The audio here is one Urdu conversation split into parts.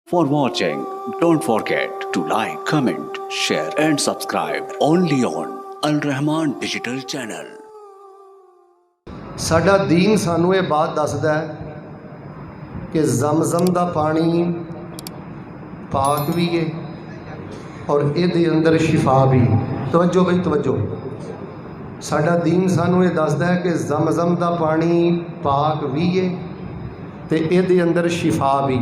For watching, don't forget to like, comment, share and subscribe only on Alrahman digital channel. ਸਾਡਾ دین ਸਾਨੂੰ ਇਹ ਬਾਤ ਦੱਸਦਾ ਹੈ کہ زمزم دا پانی پاک بھی ہے اور یہ اندر شفا بھی. توجہ بھائی توجہ. ساڈا دین سانوں یہ دسدا ہے کہ زمزم دا پانی پاک بھی ہے تے یہ اندر شفا بھی.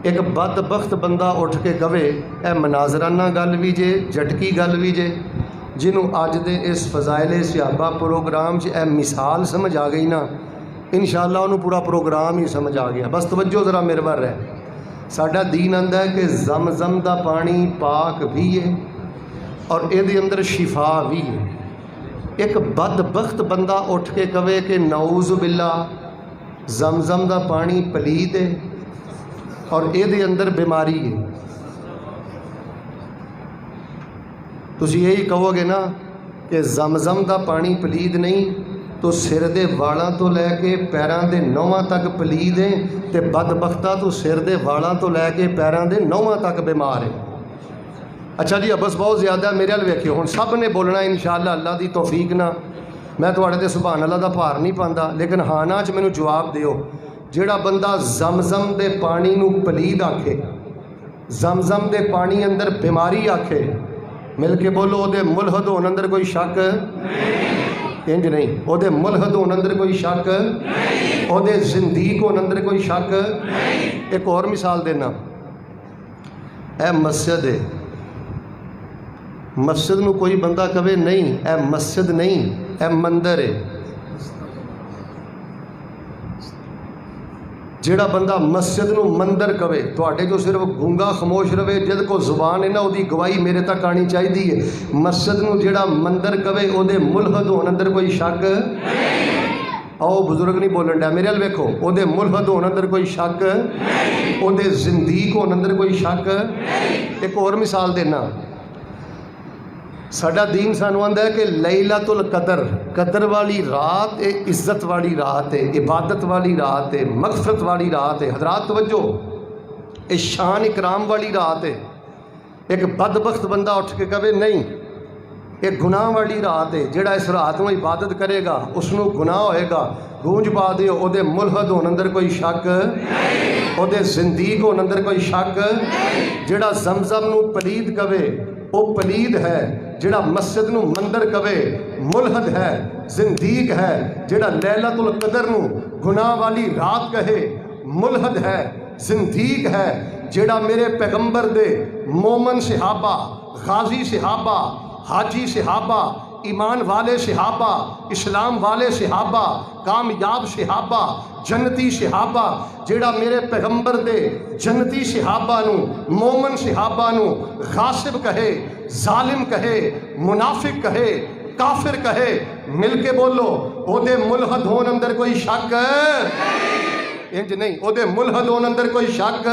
ایک بدبخت بندہ اٹھ کے کہے اے مناظرانہ گل بھی جے جٹکی گل بھی جے جنہوں اج دے اس فضائل صحابہ پروگرام اے مثال سمجھ آ گئی نا انشاءاللہ انہوں پورا پروگرام ہی سمجھ آ گیا. بس توجہ ذرا میرے بار ہے. ساڈا دین آندا ہے کہ زمزم دا پانی پاک بھی ہے اور یہ اندر شفا بھی ہے. ایک بدبخت بندہ اٹھ کے کہے کہ نعوذ باللہ زمزم دا پانی پلید ہے اور یہ اندر بیماری ہے. تسی یہی کہو گے نا کہ زمزم دا پانی پلید نہیں تو سر دے والاں تو لے کے پیراں دے نوواں تک پلید ہے تے بدبختہ تو سر دے والاں تو لے کے پیراں دے نوواں تک بیمار ہے. اچھا جی ابس بہت زیادہ ہے میرے ال ویکھیو ہن سب نے بولنا انشاءاللہ اللہ دی توفیق نہ میں تواڈے تے سبحان اللہ دا بھار نہیں پاندا لیکن ہاں نا چ مینوں جواب دیو. جیڑا بندہ زمزم دے پانی نو پلید آکھے زمزم دے پانی اندر بیماری آکھے مل کے بولو او دے ملحد ہون اندر کوئی شک انج نہیں. او دے ملحد ہون اندر کوئی شک او دے زندیق ہون اندر کوئی شک. ایک اور مثال دینا. اے مسجد ہے مسجد نو کوئی بندہ کہے نہیں اے مسجد نہیں اے مندر ہے. جیڑا بندہ مسجد نو مندر کہے تواڈے جو صرف گونگا خاموش رہے جد کو زبان ہے نا وہ گواہی میرے تک آنی چاہیے. مسجد نو جیڑا مندر کہے وہ ملحد ہون اندر کوئی شک آؤ بزرگ نہیں بولن ڈیا میرے ال ویکھو وہ ملحد ہون اندر کوئی شک وہ زندیق ہون اندر کوئی شک. ایک اور مثال دینا. ساڈا دین سانوں آندا ہے کہ لیلۃ القدر قدر والی رات ایک عزت والی رات ہے عبادت والی رات ہے مغفرت والی رات ہے. حضرات توجہ یہ شان اکرام والی رات ہے. ایک بدبخت بندہ اٹھ کے کہے نہیں یہ گناہ والی رات ہے. جڑا اس رات میں عبادت کرے گا اس نو گناہ ہوئے گا. گونج پا دیو او دے ملحد ہون اندر کوئی شک او دے زندیق ہون اندر کوئی شک. جڑا زمزم نو پلید کہے وہ پلید ہے. جڑا مسجد نو مندر کہے ملحد ہے زندیق ہے. جڑا لیلۃ القدر نو گناہ والی رات کہے ملحد ہے زندیق ہے. جڑا میرے پیغمبر دے مومن صحابہ غازی صحابہ حاجی صحابہ ایمان والے صحابہ اسلام والے صحابہ کامیاب صحابہ جنتی صحابہ جیڑا میرے پیغمبر دے جنتی صحابہ نو مومن صحابہ نو غاصب کہے ظالم کہے منافق کہے کافر کہے مل کے بولو او دے ملحد ہون اندر کوئی شک انج نہیں او دے ملحد ہون اندر کوئی شک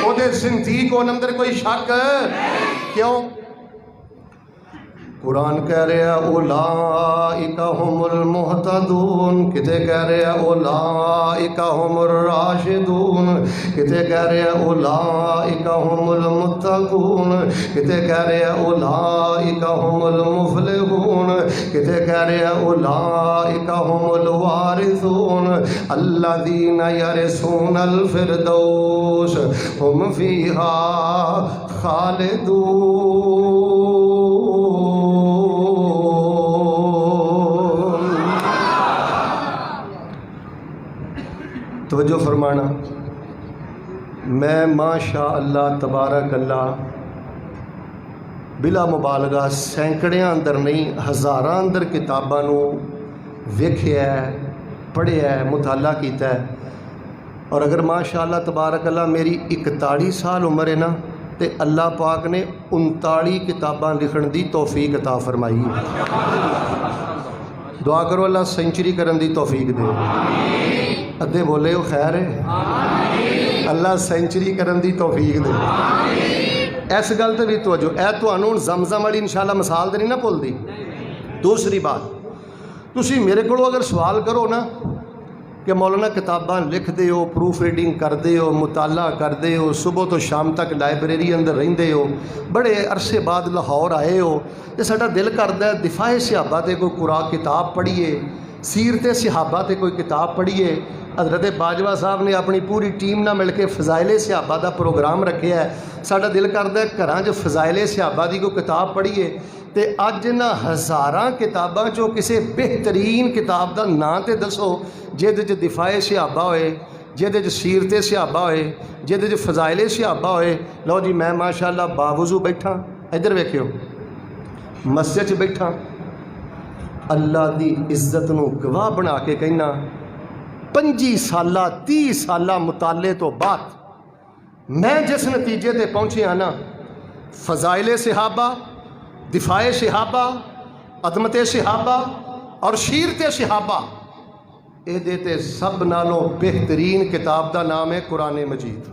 او دے زندیق ہون اندر کوئی شک. کیوں؟ قرآن کہہ رہے ہیں اولئک هم المہتدون کتے کہہ رہے ہیں اولئک هم الراشدون کتے کہہ رہے ہیں اولئک هم المتقون کتے کہہ رہے ہیں اولئک هم المفلحون کتے کہہ رہے ہیں اولئک هم الوارثون الذین یرثون الفردوس هم فیہا خالدون. توجہ فرمانا. میں ماشاء اللہ تبارک اللہ بلا مبالغہ سینکڑیاں اندر نہیں ہزاراں اندر کتاباں نو ویکھیا ہے پڑھیا ہے مطالعہ کیتا ہے. اور اگر ماشاء اللہ تبارک اللہ میری 41 سال عمر ہے نا تے اللہ پاک نے 39 کتاباں لکھن دی توفیق عطا فرمائی. دعا کرو اللہ سینچری کرن دی توفیق دے. ادھے بولے ہو خیر ہے اللہ سینچری کرن دی توفیق دے. اس گل تے بھی توجہ اے تانوں زمزم والی انشاءاللہ مثال تے نہیں نہ بھول دی. دوسری بات تسی میرے کو اگر سوال کرو نا کہ مولانا کتاباں لکھ دے ہو، پروف ریڈنگ کر دے ہو، مطالعہ کر دے ہو، صبح تو شام تک لائبریری اندر رہندے ہو، بڑے عرصے بعد لاہور آئے ہو، تے ساڈا دل کردا ہے دفاع صحابہ تے کوئی قرآن کتاب پڑھیے، سیرت صحابہ تے کوئی کتاب پڑھیے۔ حضرت باجوہ صاحب نے اپنی پوری ٹیم نہ مل کے فضائل صحابہ دا پروگرام رکھیا ہے۔ ساڈا دل کردا ہے گھراں 'چ فضائل صحابہ دی کوئی کتاب پڑھیے، تے اج نہ ہزاراں کتاباں چوں کسے بہترین کتاب دا نام تے دسو جہدے 'چ دفاع صحابہ ہوئے، جہدے 'چ سیرت صحابہ ہوئے، جہدے 'چ فضائل صحابہ ہوئے۔ لو جی میں ماشاءاللہ باوضو بیٹھا، ادھر ویکھیو مسجد 'چ بیٹھا، اللہ دی عزت نو گواہ بنا کے کہنا 25 سالہ 30 سالہ مطالعے تو بعد میں جس نتیجے تے پہنچے نا، فضائل صحابہ، دفاع صحابہ، عظمت صحابہ اور سیرت صحابہ، اے دیتے سب نالوں بہترین کتاب دا نام ہے قرآن مجید۔